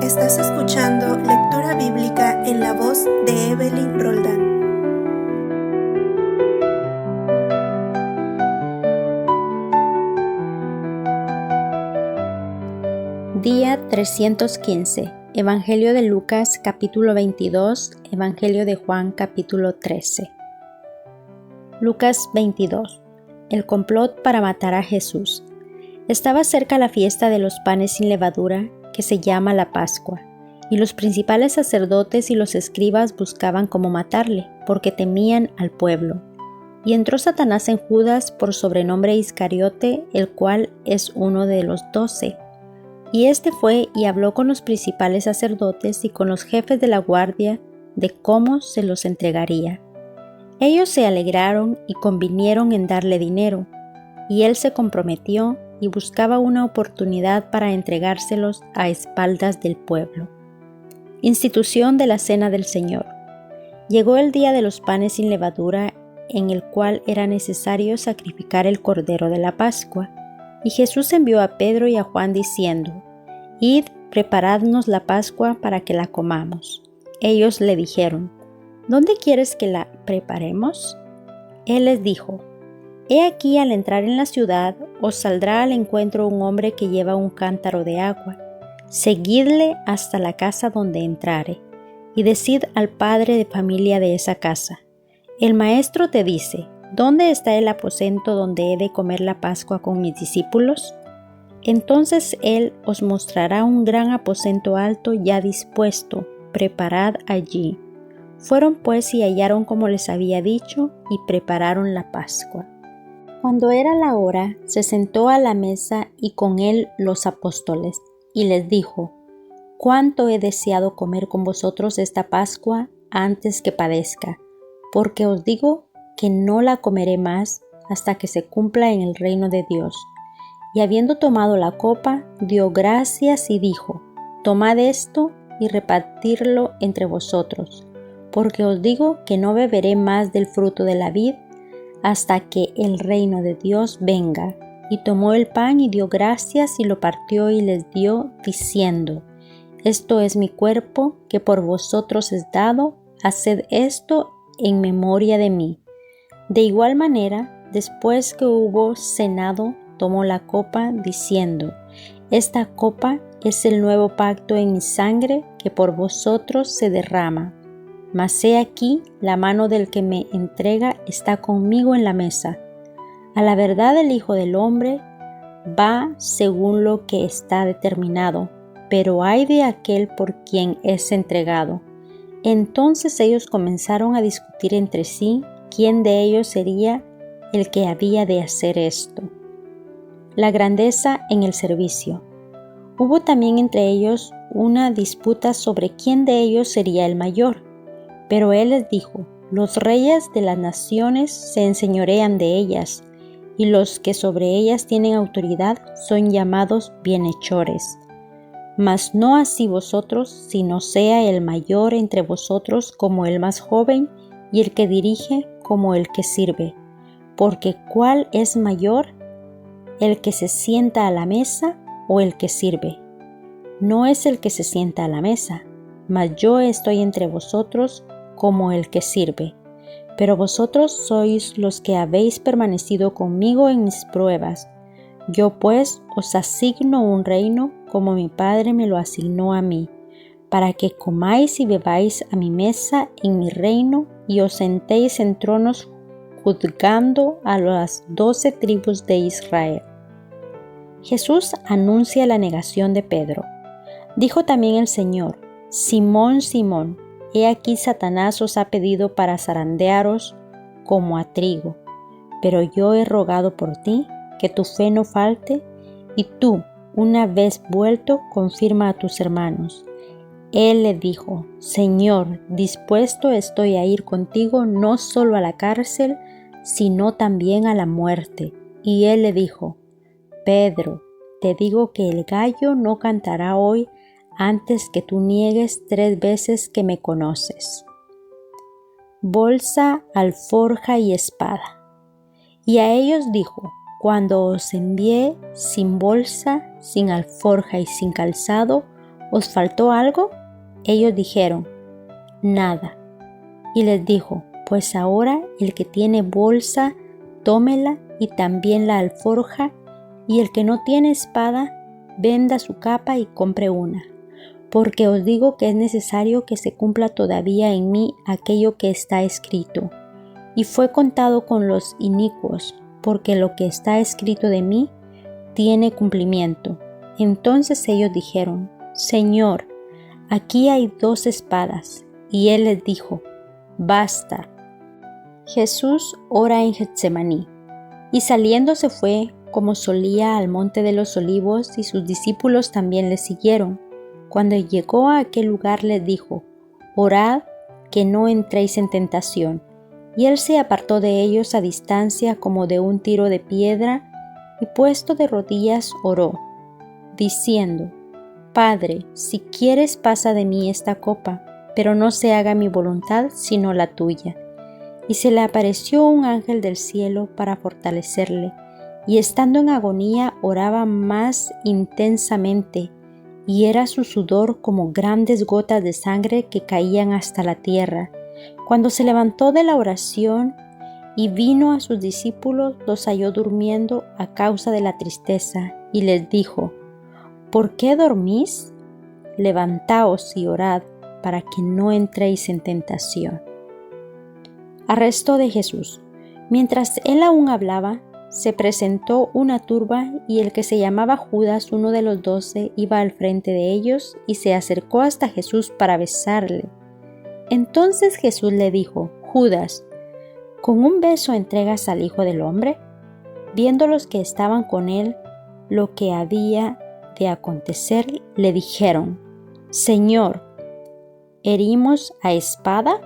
Estás escuchando lectura bíblica en la voz de Evelyn Roldán. Día 315. Evangelio de Lucas capítulo 22, Evangelio de Juan capítulo 13. Lucas 22. El complot para matar a Jesús. Estaba cerca la fiesta de los panes sin levadura, que se llama la Pascua, y los principales sacerdotes y los escribas buscaban cómo matarle, porque temían al pueblo. Y entró Satanás en Judas, por sobrenombre Iscariote, el cual es uno de los 12. Y éste fue y habló con los principales sacerdotes y con los jefes de la guardia de cómo se los entregaría. Ellos se alegraron y convinieron en darle dinero, y él se comprometió y buscaba una oportunidad para entregárselos a espaldas del pueblo. Institución de la Cena del Señor. Llegó el día de los panes sin levadura, en el cual era necesario sacrificar el cordero de la Pascua. Y Jesús envió a Pedro y a Juan diciendo: Id, preparadnos la Pascua para que la comamos. Ellos le dijeron: ¿Dónde quieres que la preparemos? Él les dijo: He aquí, al entrar en la ciudad, os saldrá al encuentro un hombre que lleva un cántaro de agua. Seguidle hasta la casa donde entrare, y decid al padre de familia de esa casa: El maestro te dice: ¿Dónde está el aposento donde he de comer la Pascua con mis discípulos? Entonces él os mostrará un gran aposento alto ya dispuesto, preparad allí. Fueron pues y hallaron como les había dicho, y prepararon la Pascua. Cuando era la hora, se sentó a la mesa y con él los apóstoles, y les dijo: Cuánto he deseado comer con vosotros esta Pascua antes que padezca, porque os digo que no la comeré más hasta que se cumpla en el reino de Dios. Y habiendo tomado la copa, dio gracias y dijo: Tomad esto y repartidlo entre vosotros, porque os digo que no beberé más del fruto de la vid hasta que el reino de Dios venga. Y tomó el pan y dio gracias y lo partió y les dio, diciendo: Esto es mi cuerpo, que por vosotros es dado, haced esto en memoria de mí. De igual manera, después que hubo cenado, tomó la copa, diciendo: Esta copa es el nuevo pacto en mi sangre, que por vosotros se derrama. Mas he aquí, la mano del que me entrega está conmigo en la mesa. A la verdad, el Hijo del Hombre va según lo que está determinado, pero ay de aquel por quien es entregado. Entonces ellos comenzaron a discutir entre sí quién de ellos sería el que había de hacer esto. La grandeza en el servicio. Hubo también entre ellos una disputa sobre quién de ellos sería el mayor. Pero él les dijo: Los reyes de las naciones se enseñorean de ellas, y los que sobre ellas tienen autoridad son llamados bienhechores. Mas no así vosotros, sino sea el mayor entre vosotros como el más joven, y el que dirige como el que sirve. Porque ¿cuál es mayor, el que se sienta a la mesa o el que sirve? No es el que se sienta a la mesa, mas yo estoy entre vosotros como el que sirve. Pero vosotros sois los que habéis permanecido conmigo en mis pruebas. Yo pues os asigno un reino, como mi Padre me lo asignó a mí, para que comáis y bebáis a mi mesa en mi reino, y os sentéis en tronos juzgando a las 12 tribus de Israel. Jesús anuncia la negación de Pedro. Dijo también el Señor: Simón, Simón, he aquí Satanás os ha pedido para zarandearos como a trigo, pero yo he rogado por ti, que tu fe no falte, y tú, una vez vuelto, confirma a tus hermanos. Él le dijo: Señor, dispuesto estoy a ir contigo no solo a la cárcel, sino también a la muerte. Y él le dijo: Pedro, te digo que el gallo no cantará hoy antes que tú niegues 3 veces que me conoces. Bolsa, alforja y espada. Y a ellos dijo: Cuando os envié sin bolsa, sin alforja y sin calzado, ¿os faltó algo? Ellos dijeron, nada. Y les dijo, pues ahora el que tiene bolsa, tómela y también la alforja, y el que no tiene espada, venda su capa y compre una. Porque os digo que es necesario que se cumpla todavía en mí aquello que está escrito. Y fue contado con los inicuos, porque lo que está escrito de mí tiene cumplimiento. Entonces ellos dijeron, Señor, aquí hay 2 espadas. Y él les dijo, basta. Jesús ora en Getsemaní. Y saliendo se fue, como solía, al monte de los olivos, y sus discípulos también le siguieron. Cuando llegó a aquel lugar les dijo, orad que no entréis en tentación. Y él se apartó de ellos a distancia como de un tiro de piedra, y puesto de rodillas oró, diciendo, Padre, si quieres pasa de mí esta copa, pero no se haga mi voluntad sino la tuya. Y se le apareció un ángel del cielo para fortalecerle, y estando en agonía oraba más intensamente, y era su sudor como grandes gotas de sangre que caían hasta la tierra. Cuando se levantó de la oración y vino a sus discípulos, los halló durmiendo a causa de la tristeza, y les dijo, ¿por qué dormís? Levantaos y orad, para que no entréis en tentación. Arresto de Jesús. Mientras él aún hablaba, se presentó una turba, y el que se llamaba Judas, uno de los 12, iba al frente de ellos y se acercó hasta Jesús para besarle. Entonces Jesús le dijo, Judas, ¿con un beso entregas al Hijo del Hombre? Viendo los que estaban con él lo que había de acontecer, le dijeron, Señor, ¿herimos a espada?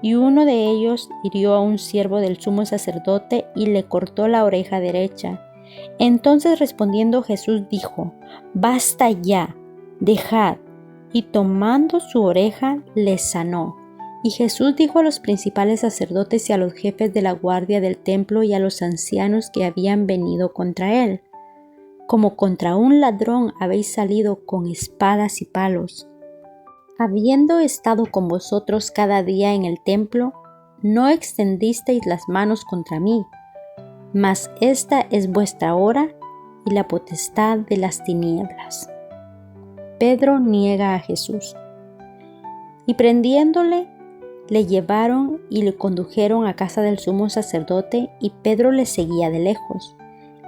Y uno de ellos hirió a un siervo del sumo sacerdote y le cortó la oreja derecha. Entonces respondiendo Jesús dijo, basta ya, dejad. Y tomando su oreja le sanó. Y Jesús dijo a los principales sacerdotes y a los jefes de la guardia del templo y a los ancianos que habían venido contra él, como contra un ladrón habéis salido con espadas y palos. Habiendo estado con vosotros cada día en el templo, no extendisteis las manos contra mí, mas esta es vuestra hora y la potestad de las tinieblas. Pedro niega a Jesús. Y prendiéndole, le llevaron y le condujeron a casa del sumo sacerdote, y Pedro le seguía de lejos.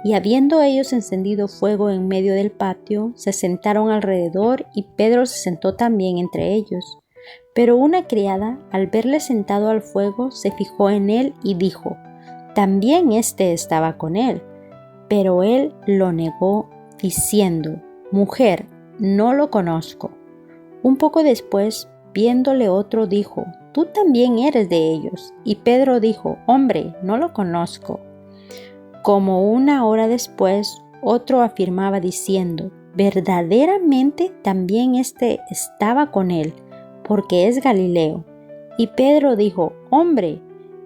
Y habiendo ellos encendido fuego en medio del patio, se sentaron alrededor, y Pedro se sentó también entre ellos. Pero una criada, al verle sentado al fuego, se fijó en él y dijo, también éste estaba con él. Pero él lo negó, diciendo, mujer, no lo conozco. Un poco después, viéndole otro, dijo, tú también eres de ellos. Y Pedro dijo, hombre, no lo conozco. Como una hora después, otro afirmaba diciendo, verdaderamente también éste estaba con él, porque es Galileo. Y Pedro dijo, hombre,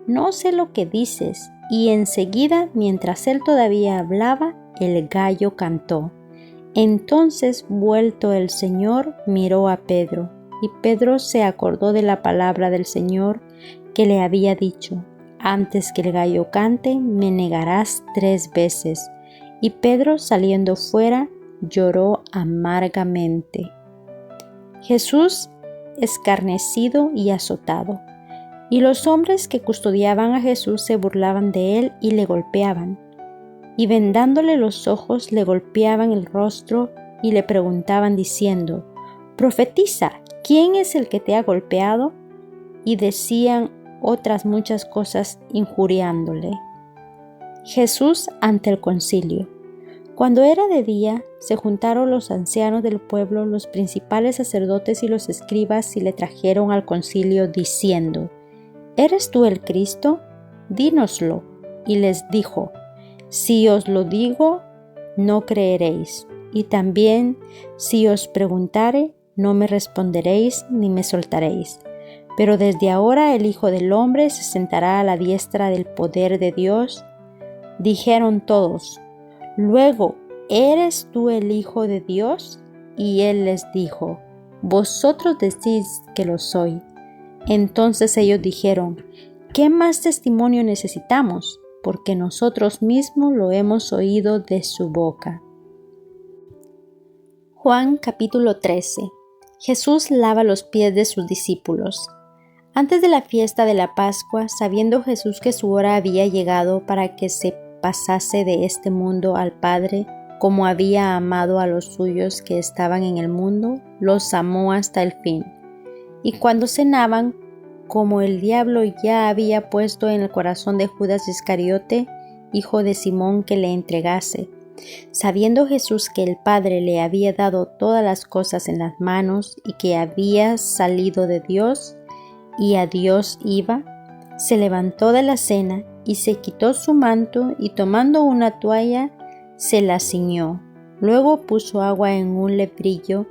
no sé lo que dices. Y enseguida, mientras él todavía hablaba, el gallo cantó. Entonces, vuelto el Señor, miró a Pedro, y Pedro se acordó de la palabra del Señor que le había dicho, antes que el gallo cante, me negarás 3 veces. Y Pedro, saliendo fuera, lloró amargamente. Jesús escarnecido y azotado. Y los hombres que custodiaban a Jesús se burlaban de él y le golpeaban. Y vendándole los ojos, le golpeaban el rostro y le preguntaban diciendo, profetiza, ¿quién es el que te ha golpeado? Y decían otras muchas cosas injuriándole. Jesús ante el concilio. Cuando era de día, se juntaron los ancianos del pueblo, los principales sacerdotes y los escribas, y le trajeron al concilio diciendo, ¿eres tú el Cristo? Dínoslo. Y les dijo, si os lo digo, no creeréis, y también si os preguntare, no me responderéis ni me soltaréis. Pero desde ahora el Hijo del Hombre se sentará a la diestra del poder de Dios. Dijeron todos, luego, ¿eres tú el Hijo de Dios? Y él les dijo: Vosotros decís que lo soy. Entonces ellos dijeron: ¿Qué más testimonio necesitamos? Porque nosotros mismos lo hemos oído de su boca. Juan capítulo 13. Jesús lava los pies de sus discípulos. Antes de la fiesta de la Pascua, sabiendo Jesús que su hora había llegado para que se pasase de este mundo al Padre, como había amado a los suyos que estaban en el mundo, los amó hasta el fin. Y cuando cenaban, como el diablo ya había puesto en el corazón de Judas Iscariote, hijo de Simón, que le entregase, sabiendo Jesús que el Padre le había dado todas las cosas en las manos y que había salido de Dios y a Dios iba, se levantó de la cena y se quitó su manto y tomando una toalla se la ciñó. Luego puso agua en un lebrillo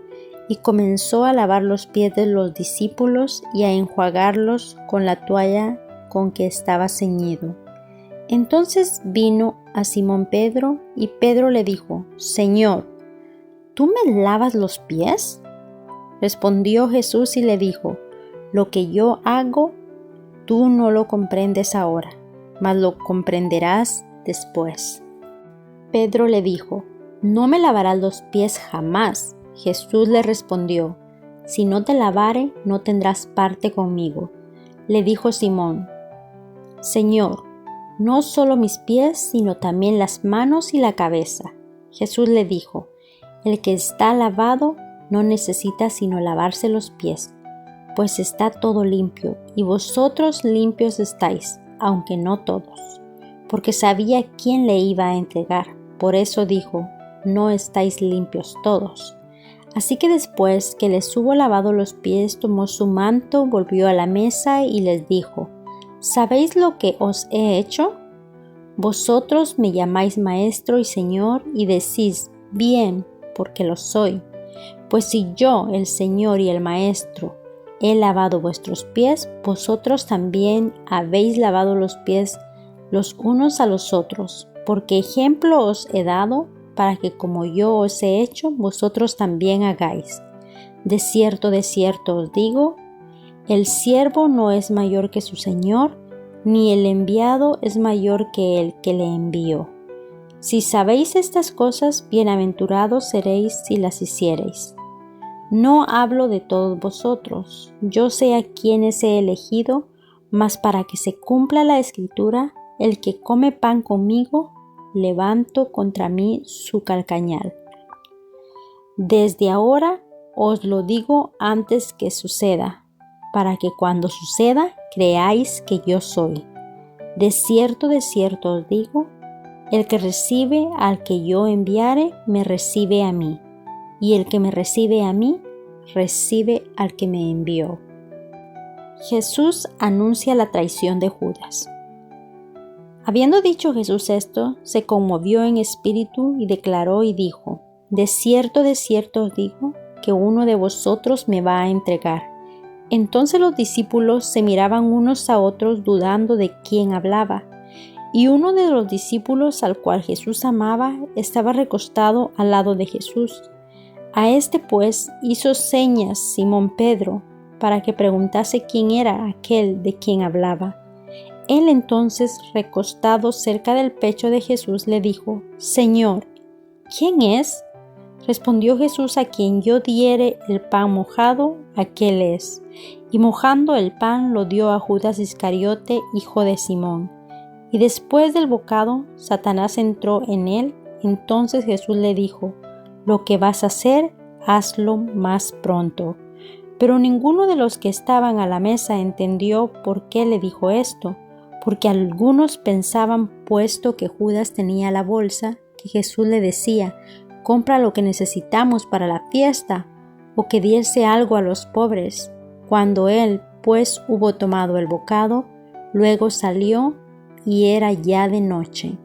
y comenzó a lavar los pies de los discípulos y a enjuagarlos con la toalla con que estaba ceñido. Entonces vino a Simón Pedro y Pedro le dijo: Señor, ¿tú me lavas los pies? Respondió Jesús y le dijo: Lo que yo hago, tú no lo comprendes ahora, mas lo comprenderás después. Pedro le dijo: No me lavarás los pies jamás. Jesús le respondió: Si no te lavare, no tendrás parte conmigo. Le dijo Simón: Señor, no solo mis pies, sino también las manos y la cabeza. Jesús le dijo: El que está lavado no necesita sino lavarse los pies, pues está todo limpio, y vosotros limpios estáis, aunque no todos. Porque sabía quién le iba a entregar, por eso dijo: No estáis limpios todos. Así que después que les hubo lavado los pies, tomó su manto, volvió a la mesa y les dijo: ¿Sabéis lo que os he hecho? Vosotros me llamáis Maestro y Señor, y decís: Bien, porque lo soy. Pues si yo, el Señor y el Maestro, he lavado vuestros pies, vosotros también habéis lavado los pies los unos a los otros, porque ejemplo os he dado, para que como yo os he hecho, vosotros también hagáis. De cierto os digo, el siervo no es mayor que su Señor, ni el enviado es mayor que el que le envió. Si sabéis estas cosas, bienaventurados seréis si las hiciereis. No hablo de todos vosotros, yo sé a quienes he elegido, mas para que se cumpla la Escritura, el que come pan conmigo, levanto contra mí su calcañal. Desde ahora os lo digo antes que suceda, para que cuando suceda creáis que yo soy. De cierto os digo, el que recibe al que yo enviare, me recibe a mí, y el que me recibe a mí, recibe al que me envió. Jesús anuncia la traición de Judas. Habiendo dicho Jesús esto, se conmovió en espíritu y declaró y dijo: De cierto os digo, que uno de vosotros me va a entregar. Entonces los discípulos se miraban unos a otros dudando de quién hablaba. Y uno de los discípulos al cual Jesús amaba estaba recostado al lado de Jesús. A este pues hizo señas Simón Pedro para que preguntase quién era aquel de quien hablaba. Él entonces, recostado cerca del pecho de Jesús, le dijo: Señor, ¿quién es? Respondió Jesús: a quien yo diere el pan mojado, aquel es. Y mojando el pan lo dio a Judas Iscariote, hijo de Simón. Y después del bocado, Satanás entró en él. Entonces Jesús le dijo: Lo que vas a hacer, hazlo más pronto. Pero ninguno de los que estaban a la mesa entendió por qué le dijo esto, porque algunos pensaban, puesto que Judas tenía la bolsa, que Jesús le decía: compra lo que necesitamos para la fiesta, o que diese algo a los pobres. Cuando él, pues, hubo tomado el bocado, luego salió, y era ya de noche.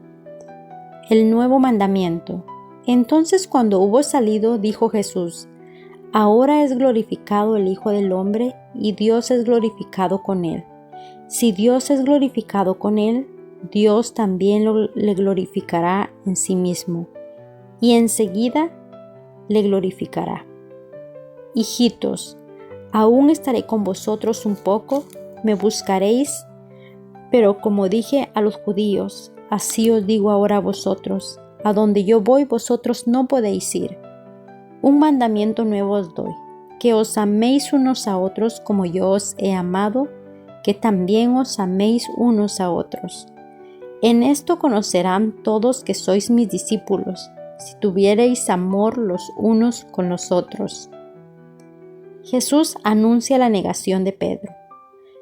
El nuevo mandamiento. Entonces, cuando hubo salido, dijo Jesús: Ahora es glorificado el Hijo del Hombre, y Dios es glorificado con él. Si Dios es glorificado con él, Dios también le glorificará en sí mismo, y enseguida le glorificará. Hijitos, aún estaré con vosotros un poco, me buscaréis, pero como dije a los judíos, así os digo ahora a vosotros, a donde yo voy vosotros no podéis ir. Un mandamiento nuevo os doy, que os améis unos a otros como yo os he amado, que también os améis unos a otros. En esto conocerán todos que sois mis discípulos, si tuviereis amor los unos con los otros. Jesús anuncia la negación de Pedro.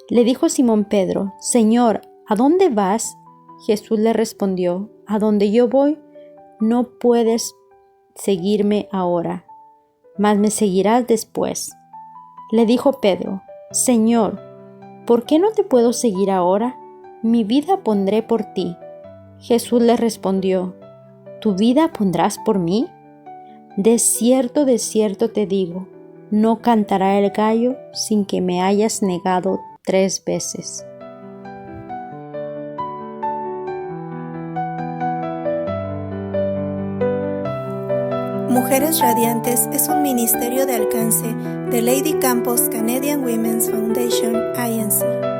Le dijo Simón Pedro, Señor, ¿a dónde vas? Jesús le respondió, a donde yo voy, no puedes seguirme ahora, mas me seguirás después. Le dijo Pedro, Señor, ¿por qué no te puedo seguir ahora? Mi vida pondré por ti. Jesús le respondió, ¿tu vida pondrás por mí? De cierto te digo, no cantará el gallo sin que me hayas negado 3 veces. Mujeres Radiantes es un ministerio de alcance de Lady Campos Canadian Women's Foundation, Inc.